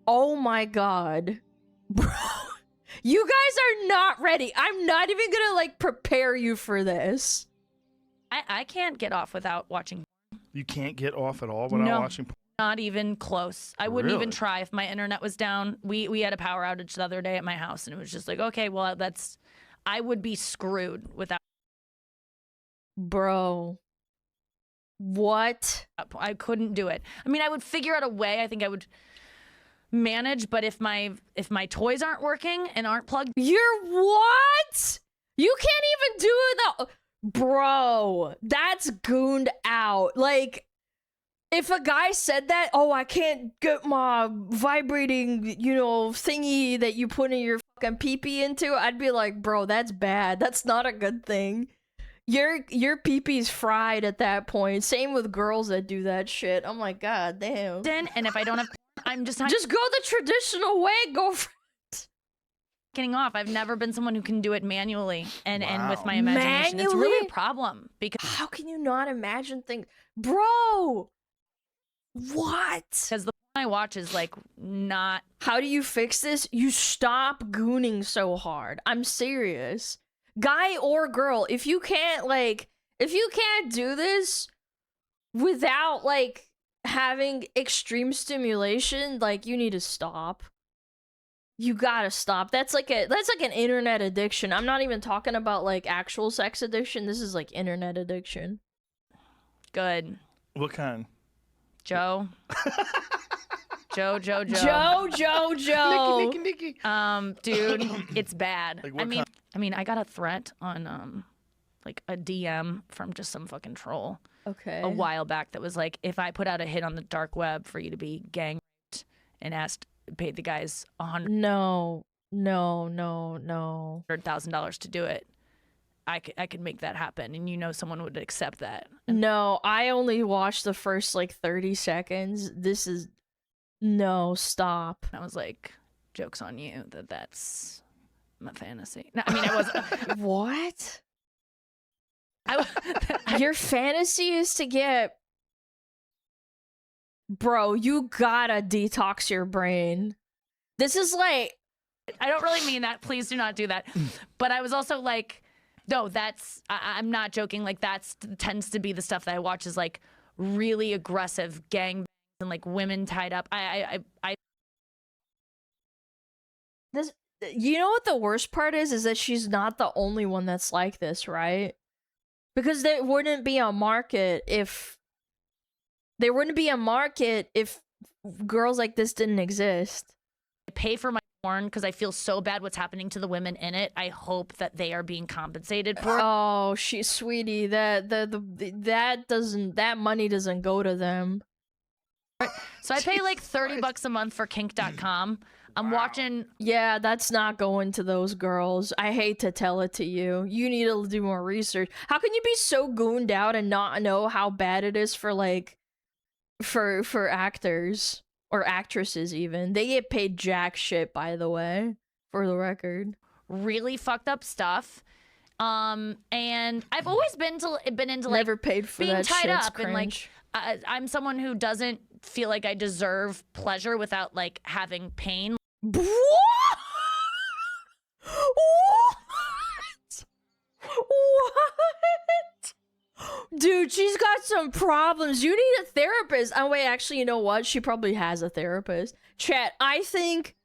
Oh my god. Bro, you guys are not ready. I'm not even gonna like prepare you for this. I can't get off without watching. You can't get off at all without watching porn? Not even close. I wouldn't even try if my internet was down. We had a power outage the other day at my house, and it was just like, okay, well, I would be screwed without. Bro. What? I couldn't do it. I mean, I would figure out a way. I think I would manage, but if my toys aren't working and aren't plugged. You're what? You can't even do it. Bro, that's gooned out. Like, if a guy said that, oh, I can't get my vibrating, you know, thingy that you put in your fucking pee-pee into, I'd be like, bro, that's bad. That's not a good thing. Your pee-pee's fried at that point. Same with girls that do that shit. I'm like, god damn. And if I don't have, I'm just go the traditional way. Go for it. Getting off. I've never been someone who can do it manually and with my imagination. It's really a problem because how can you not imagine things, bro? What? Because the porn I watch is like not. How do you fix this? You stop gooning so hard. I'm serious. Guy or girl, if you can't do this without like having extreme stimulation, like you need to stop. You gotta stop. That's like an internet addiction. I'm not even talking about like actual sex addiction. This is like internet addiction. Good. What kind? Joe. Joe. Nicky. Dude, it's bad. Like I mean, I got a threat on like a DM from just some fucking troll. Okay. A while back that was like, if I put out a hit on the dark web for you to be gang raped, and paid the guys $100,000 to do it, I could make that happen, and you know someone would accept that. No, I only watched the first like 30 seconds. This is no, stop. I was like, joke's on you that's my fantasy. No, I mean, I wasn't. What? Your fantasy is to get. Bro, you gotta detox your brain. This is like. I don't really mean that. Please do not do that. But I was also like, no, I'm not joking. Like, tends to be the stuff that I watch is like really aggressive gangbangs and like women tied up. You know what the worst part is that she's not the only one that's like this, right? Because there wouldn't be a market if girls like this didn't exist. I pay for my porn because I feel so bad what's happening to the women in it. I hope that they are being compensated for it. Oh, sweetie, that money doesn't go to them. So I pay like $30 a month for kink.com. I'm watching. Yeah, that's not going to those girls. I hate to tell it to you. You need to do more research. How can you be so gooned out and not know how bad it is for like for actors or actresses even? They get paid jack shit, by the way, for the record. Really fucked up stuff. And I've always been into like never paid for being that tied shit. up Cringe. and like I'm someone who doesn't feel like I deserve pleasure without like having pain. What? Dude, she's got some problems. You need a therapist. Oh wait, actually, you know what? She probably has a therapist. Chat, I think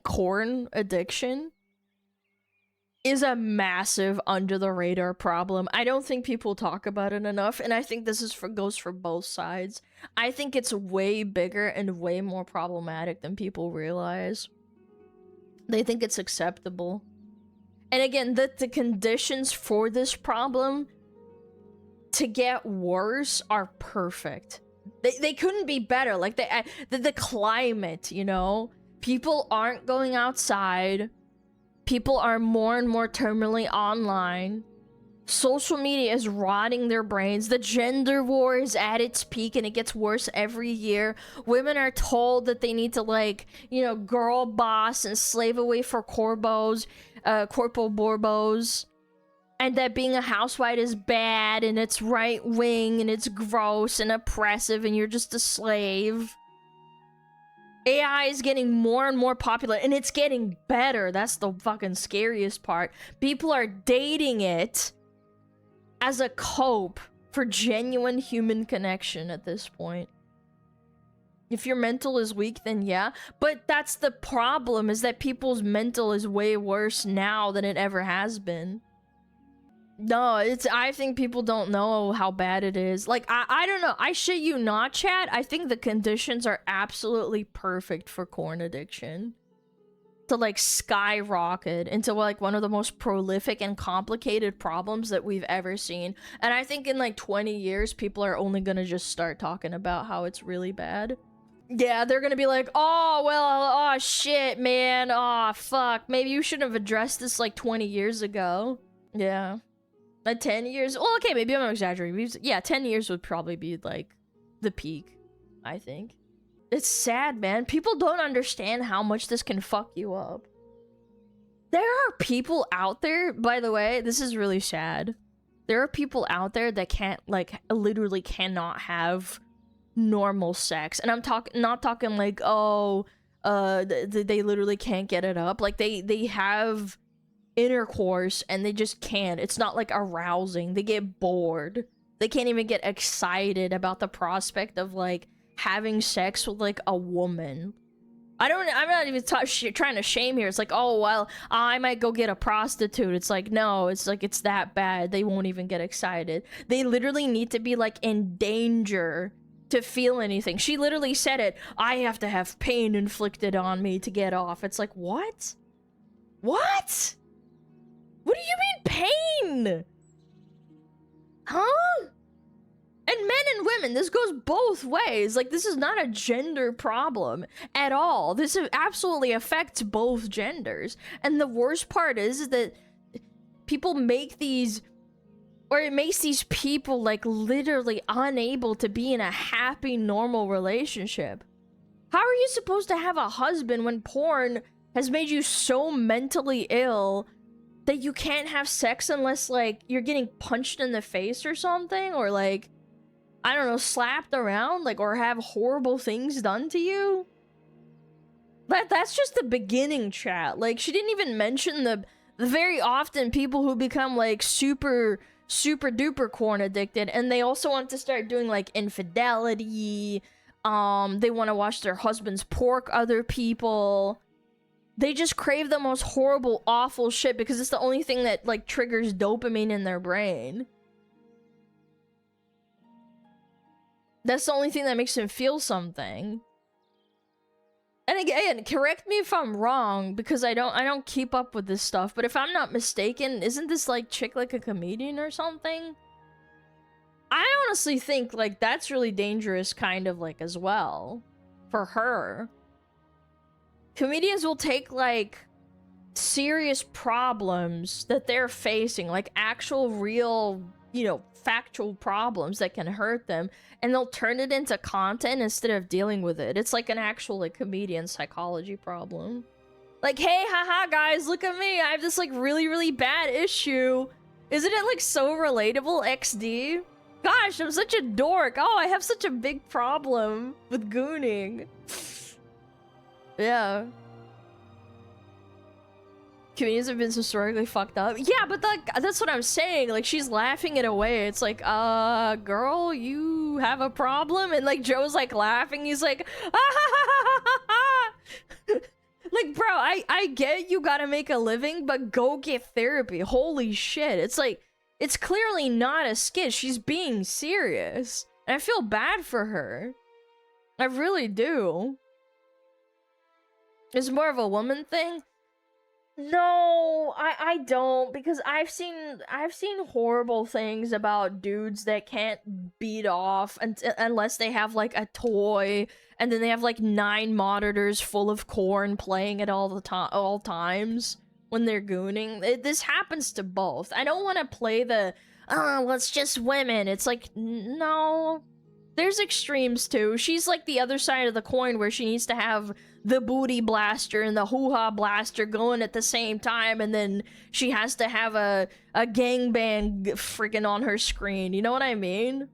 corn addiction is a massive under the radar problem. I don't think people talk about it enough, and I think this goes for both sides. I think it's way bigger and way more problematic than people realize. They think it's acceptable. And again, the conditions for this problem to get worse are perfect. They couldn't be better. Like the climate, you know? People aren't going outside. People are more and more terminally online. Social media is rotting their brains. The gender war is at its peak and it gets worse every year. Women are told that they need to, like, you know, girl boss and slave away for corpos, corporal borbos. and that being a housewife is bad and it's right wing and it's gross and oppressive and you're just a slave. AI is getting more and more popular and it's getting better. That's the fucking scariest part. People are dating it as a cope for genuine human connection at this point. If your mental is weak, then yeah. But that's the problem, is that people's mental is way worse now than it ever has been. No, I think people don't know how bad it is. Like, I don't know. I shit you not, chat. I think the conditions are absolutely perfect for corn addiction. To, like, skyrocket into, like, one of the most prolific and complicated problems that we've ever seen. And I think in, like, 20 years, people are only gonna just start talking about how it's really bad. Yeah, they're gonna be like, oh, well, oh, shit, man. Oh, fuck. Maybe you should have addressed this, like, 20 years ago. Yeah. Like 10 years? Well, okay, maybe I'm exaggerating. Yeah, 10 years would probably be, like, the peak, I think. It's sad, man. People don't understand how much this can fuck you up. There are people out there, by the way, this is really sad. There are people out there that can't, like, literally cannot have normal sex. And I'm not talking like, oh, they literally can't get it up. Like, they have intercourse and they just can't. It's not like arousing. They get bored. They can't even get excited about the prospect of like having sex with like a woman. I'm not even trying to shame here. It's like, oh well, I might go get a prostitute. It's like, no, it's like, it's that bad. They won't even get excited. They literally need to be like in danger to feel anything. She literally said it. I have to have pain inflicted on me to get off. It's like, what? What? What do you mean pain? Huh? And men and women, this goes both ways. Like, this is not a gender problem at all. This absolutely affects both genders. And the worst part is that people make these, or it makes these people, like, literally unable to be in a happy, normal relationship. How are you supposed to have a husband when porn has made you so mentally ill that you can't have sex unless, like, you're getting punched in the face or something? Or, like, I don't know, slapped around, like, or have horrible things done to you? That's just the beginning, chat. Like, she didn't even mention the very often people who become, like, super duper corn addicted, and they also want to start doing, like, infidelity. They want to watch their husbands pork other people. They just crave the most horrible, awful shit because it's the only thing that, like, triggers dopamine in their brain. That's the only thing that makes them feel something. And again, correct me if I'm wrong, because I don't keep up with this stuff, but if I'm not mistaken, isn't this, like, chick like a comedian or something? I honestly think, like, that's really dangerous, kind of, like, as well. For her. Comedians will take, like, serious problems that they're facing, like, actual, real, you know, factual problems that can hurt them, and they'll turn it into content instead of dealing with it. It's like an actual, like, comedian psychology problem. Like, hey, haha, guys, look at me. I have this, like, really, really bad issue. Isn't it, like, so relatable, XD? Gosh, I'm such a dork. Oh, I have such a big problem with gooning. Yeah. Comedians have been historically fucked up. Yeah, but like, that's what I'm saying. Like, she's laughing it away. It's like, girl, you have a problem? And like, Joe's like laughing. He's like, like, bro, I get you gotta make a living, but go get therapy. Holy shit. It's like, it's clearly not a skit. She's being serious. And I feel bad for her. I really do. It's more of a woman thing. No, I don't, because I've seen horrible things about dudes that can't beat off unless they have like a toy, and then they have like 9 monitors full of corn playing at all times when they're gooning. This happens to both. I don't want to play the well, it's just women. It's like, no. There's extremes too. She's like the other side of the coin where she needs to have the booty blaster and the hoo-ha blaster going at the same time, and then she has to have a gangbang freaking on her screen. You know what I mean?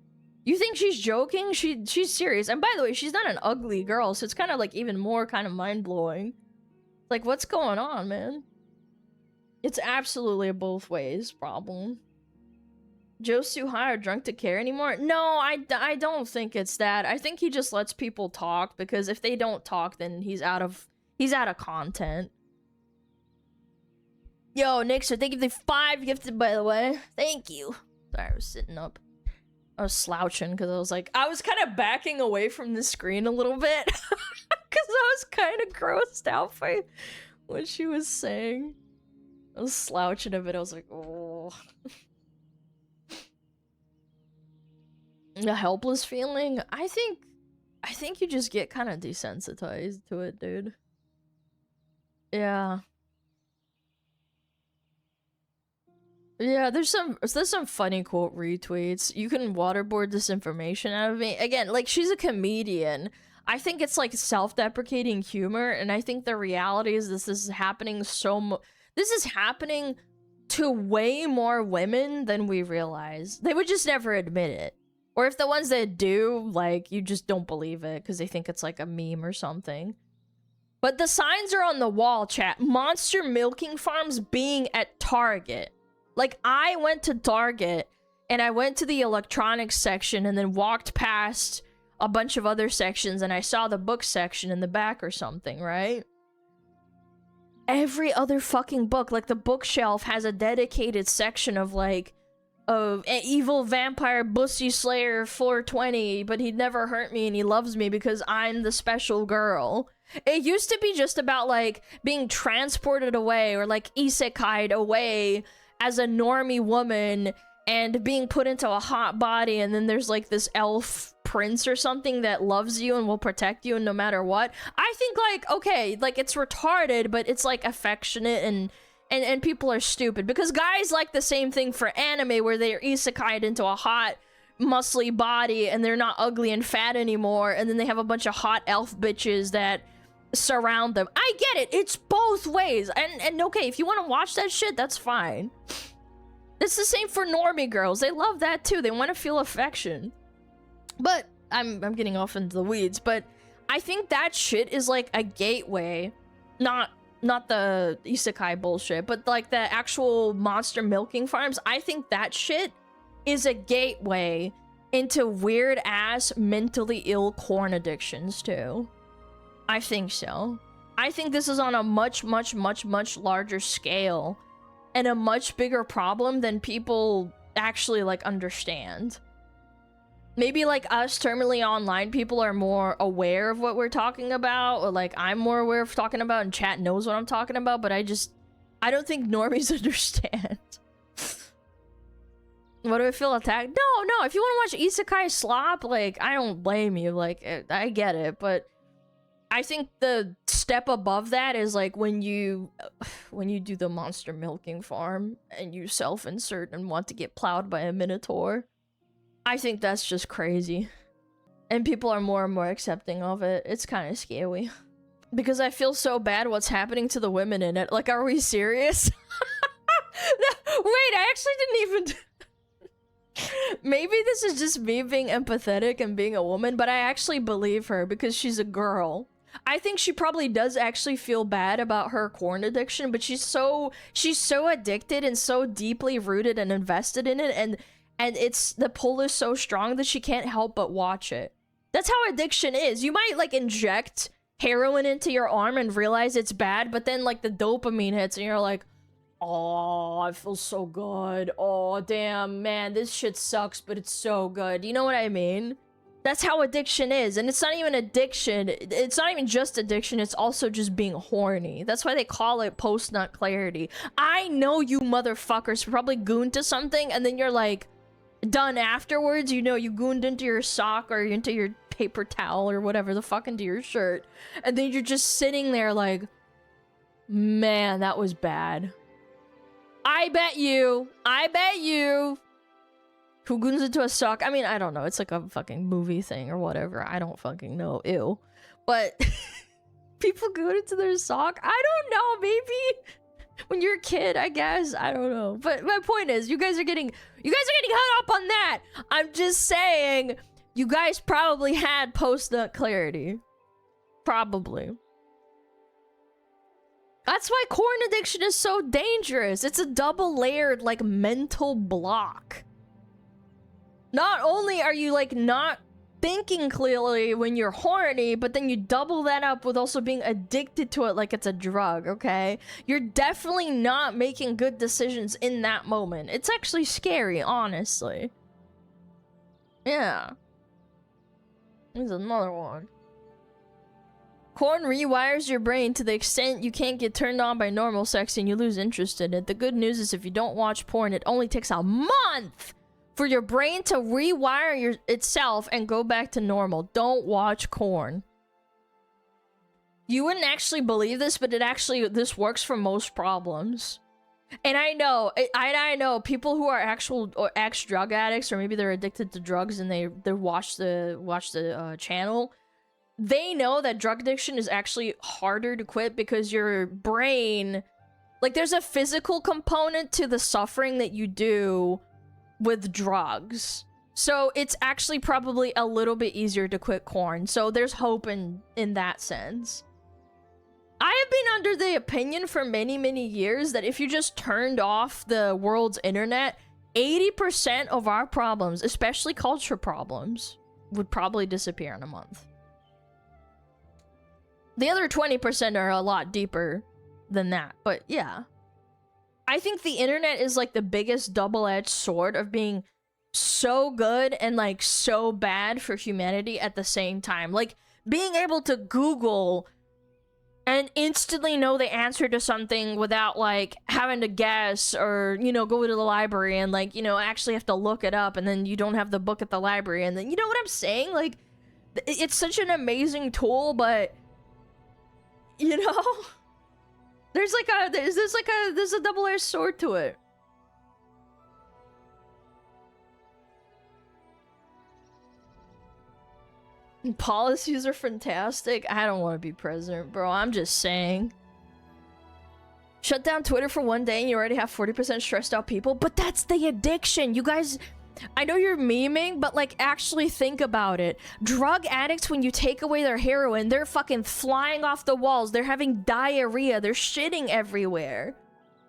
You think she's joking? She's serious. And by the way, she's not an ugly girl, so it's kind of like even more kind of mind-blowing. Like, what's going on, man? It's absolutely a both ways problem. Joe's too high or drunk to care anymore? No, I don't think it's that. I think he just lets people talk, because if they don't talk, then he's out of content. Yo, Nixer, thank you for the 5 gifted, by the way. Thank you. Sorry, I was sitting up. I was slouching because I was kind of backing away from the screen a little bit because I was kind of grossed out by what she was saying. I was slouching a bit. I was like, oh. The helpless feeling? I think you just get kind of desensitized to it, dude. Yeah. Yeah, there's some funny quote retweets. You can waterboard this information out of me. Again, like, she's a comedian. I think it's like self-deprecating humor, and I think the reality is this is happening this is happening to way more women than we realize. They would just never admit it. Or if the ones that do, like, you just don't believe it because they think it's like a meme or something. But the signs are on the wall, chat. Monster milking farms being at Target. Like, I went to Target, and I went to the electronics section and then walked past a bunch of other sections, and I saw the book section in the back or something, right? Every other fucking book, like, the bookshelf has a dedicated section of, like, of an evil vampire bussy slayer 420, but he'd never hurt me and he loves me because I'm the special girl. It used to be just about, like, being transported away or, like, isekai'd away as a normie woman and being put into a hot body, and then there's like this elf prince or something that loves you and will protect you no matter what. I think, like, okay, like, it's retarded, but it's like affectionate, and people are stupid because guys like the same thing for anime where they're isekai'd into a hot muscly body and they're not ugly and fat anymore, and then they have a bunch of hot elf bitches that surround them. I get it. It's both ways. And okay, if you want to watch that shit, that's fine. It's the same for normie girls. They love that too. They want to feel affection. But I'm getting off into the weeds, but I think that shit is like a gateway. Not the isekai bullshit, but like the actual monster milking farms. I think that shit is a gateway into weird ass mentally ill corn addictions too. I think so. I think this is on a much larger scale and a much bigger problem than people actually, like, understand. Maybe, like, us terminally online people are more aware of what we're talking about, or, like, I'm more aware of talking about, and chat knows what I'm talking about, but I don't think normies understand. What do I feel attacked? No, if you want to watch isekai slop, like, I don't blame you, like, I get it, but I think the step above that is like when you do the monster milking farm and you self-insert and want to get plowed by a minotaur. I think that's just crazy. And people are more and more accepting of it. It's kind of scary. Because I feel so bad what's happening to the women in it. Like, are we serious? Wait, I actually didn't even... Maybe this is just me being empathetic and being a woman, but I actually believe her because she's a girl. I think she probably does actually feel bad about her corn addiction, but she's so addicted and so deeply rooted and invested in it, and it's the pull is so strong that she can't help but watch it. That's how addiction is. You might, like, inject heroin into your arm and realize it's bad, but then, like, the dopamine hits and you're like, oh, I feel so good. Oh, damn, man, this shit sucks, but it's so good. You know what I mean? That's how addiction is, and it's not even addiction. It's not even just addiction, it's also just being horny. That's why they call it post-nut clarity. I know you motherfuckers probably gooned to something, and then you're like, done afterwards. You know, you gooned into your sock or into your paper towel or whatever the fuck into your shirt, and then you're just sitting there like, man, that was bad. I bet you. Who goons into a sock? I mean, I don't know. It's like a fucking movie thing or whatever. I don't fucking know. Ew. But People go into their sock? I don't know, maybe when you're a kid, I guess. I don't know. But my point is, you guys are getting hung up on that. I'm just saying, you guys probably had post-nut clarity. Probably. That's why corn addiction is so dangerous. It's a double-layered, like, mental block. Not only are you, like, not thinking clearly when you're horny, but then you double that up with also being addicted to it like it's a drug, okay? You're definitely not making good decisions in that moment. It's actually scary, honestly. Yeah. There's another one. Corn rewires your brain to the extent you can't get turned on by normal sex and you lose interest in it. The good news is if you don't watch porn, it only takes a month for your brain to rewire itself and go back to normal. Don't watch corn. You wouldn't actually believe this, but this works for most problems. And I know people who are actual or ex-drug addicts, or maybe they're addicted to drugs and they watch the channel. They know that drug addiction is actually harder to quit because your brain, like, there's a physical component to the suffering that you do with drugs. So it's actually probably a little bit easier to quit corn. So there's hope in that sense. I have been under the opinion for many, many years that if you just turned off the world's internet, 80% of our problems, especially culture problems, would probably disappear in a month. The other 20% are a lot deeper than that, but yeah. I think the internet is like the biggest double-edged sword of being so good and like so bad for humanity at the same time. Like being able to Google and instantly know the answer to something without like having to guess or, you know, go to the library and like, you know, actually have to look it up and then you don't have the book at the library and then, you know what I'm saying? Like, it's such an amazing tool, but, you know, there's a double-edged sword to it. Policies are fantastic. I don't want to be president, bro. I'm just saying. Shut down Twitter for one day and you already have 40% stressed out people. But that's the addiction. You guys, I know you're memeing, but like actually think about it. Drug addicts, when you take away their heroin, they're fucking flying off the walls. They're having diarrhea. They're shitting everywhere.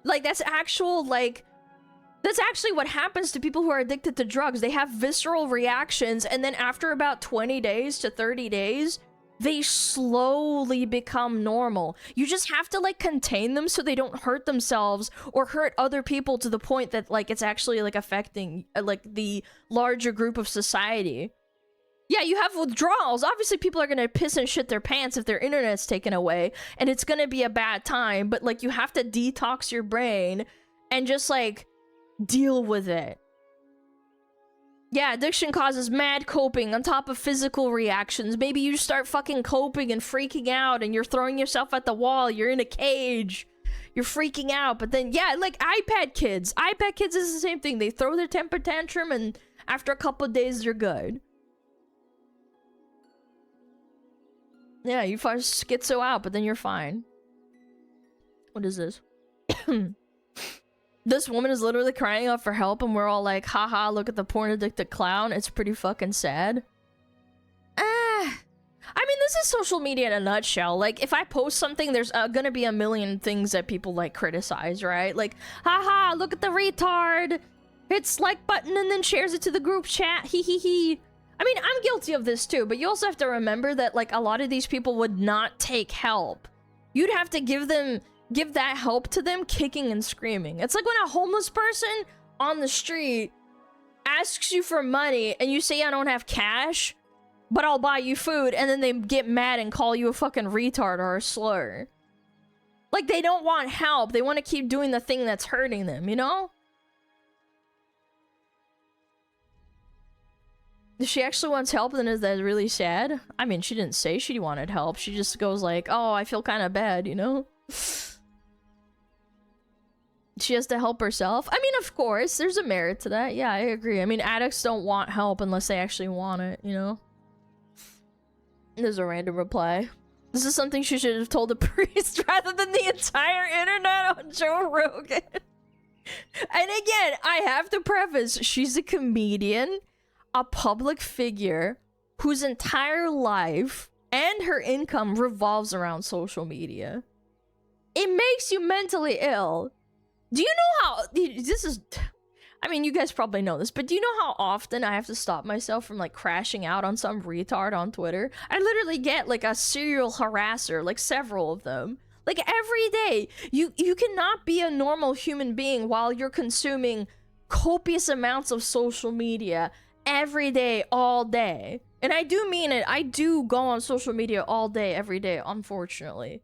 Like that's actual, like, that's actually what happens to people who are addicted to drugs. They have visceral reactions, and then after about 20 days to 30 days, they slowly become normal. You just have to, like, contain them so they don't hurt themselves or hurt other people to the point that, like, it's actually, like, affecting, like, the larger group of society. Yeah, you have withdrawals. Obviously, people are gonna piss and shit their pants if their internet's taken away, and it's gonna be a bad time, but, like, you have to detox your brain and just, like, deal with it. Yeah, addiction causes mad coping on top of physical reactions. Maybe you start fucking coping and freaking out and you're throwing yourself at the wall, you're in a cage, you're freaking out, but then, yeah, like iPad kids is the same thing. They throw their temper tantrum and after a couple of days they're good. Yeah, you first schizo out, but then you're fine. What is this? This woman is literally crying out for help and we're all like, haha, look at the porn addicted clown. It's pretty fucking sad. I mean, this is social media in a nutshell. Like, if I post something, there's gonna be a million things that people, like, criticize, right? Like, haha, look at the retard. Hits like button and then shares it to the group chat. Hee hee hee. I mean, I'm guilty of this too, but you also have to remember that, like, a lot of these people would not take help. You'd have to give that help to them kicking and screaming. It's like when a homeless person on the street asks you for money and you say, I don't have cash, but I'll buy you food, and then they get mad and call you a fucking retard or a slur. Like, they don't want help. They want to keep doing the thing that's hurting them, you know? If she actually wants help, then is that really sad? I mean, she didn't say she wanted help. She just goes like, oh, I feel kind of bad, you know? She has to help herself. I mean, of course, there's a merit to that. Yeah, I agree. I mean, addicts don't want help unless they actually want it, you know? There's a random reply. This is something she should have told a priest rather than the entire internet on Joe Rogan. And again, I have to preface, she's a comedian, a public figure, whose entire life and her income revolves around social media. It makes you mentally ill. Do you know how... This is... I mean, you guys probably know this, but do you know how often I have to stop myself from, like, crashing out on some retard on Twitter? I literally get, like, a serial harasser, like, several of them. Like, every day. You cannot be a normal human being while you're consuming copious amounts of social media every day, all day. And I do mean it. I do go on social media all day, every day, unfortunately.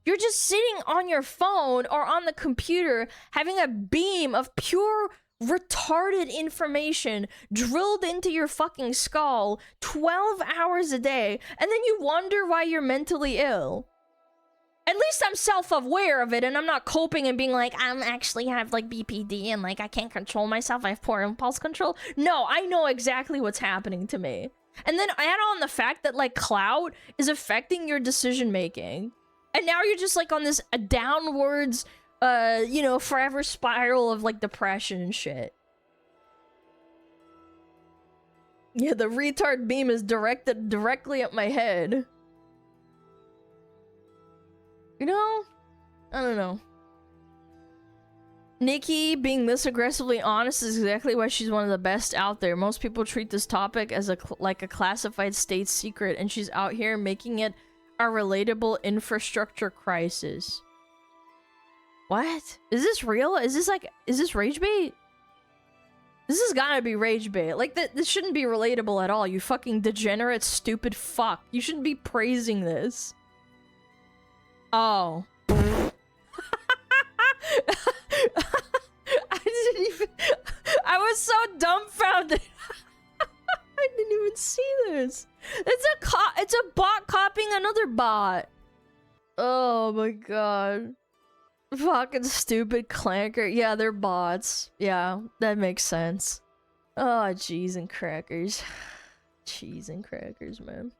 You're just sitting on your phone or on the computer having a beam of pure retarded information drilled into your fucking skull 12 hours a day, and then you wonder why you're mentally ill. At least I'm self-aware of it, and I'm not coping and being like, I'm actually have, like, BPD, and, like, I can't control myself, I have poor impulse control. No, I know exactly what's happening to me. And then add on the fact that, like, clout is affecting your decision-making. And now you're just, like, on this downwards, you know, forever spiral of, like, depression and shit. Yeah, the retard beam is directed directly at my head. You know? I don't know. Nikki being this aggressively honest is exactly why she's one of the best out there. Most people treat this topic as like a classified state secret, and she's out here making it a relatable infrastructure crisis. What? Is this real? Is this rage bait? This has gotta be rage bait. Like, this shouldn't be relatable at all, you fucking degenerate, stupid fuck. You shouldn't be praising this. Oh. I was so dumbfounded. I didn't even see this. It's a bot copying another bot. Oh my god. Fucking stupid clanker. Yeah, they're bots. Yeah, that makes sense. Oh, cheese and crackers. Cheese and crackers, man.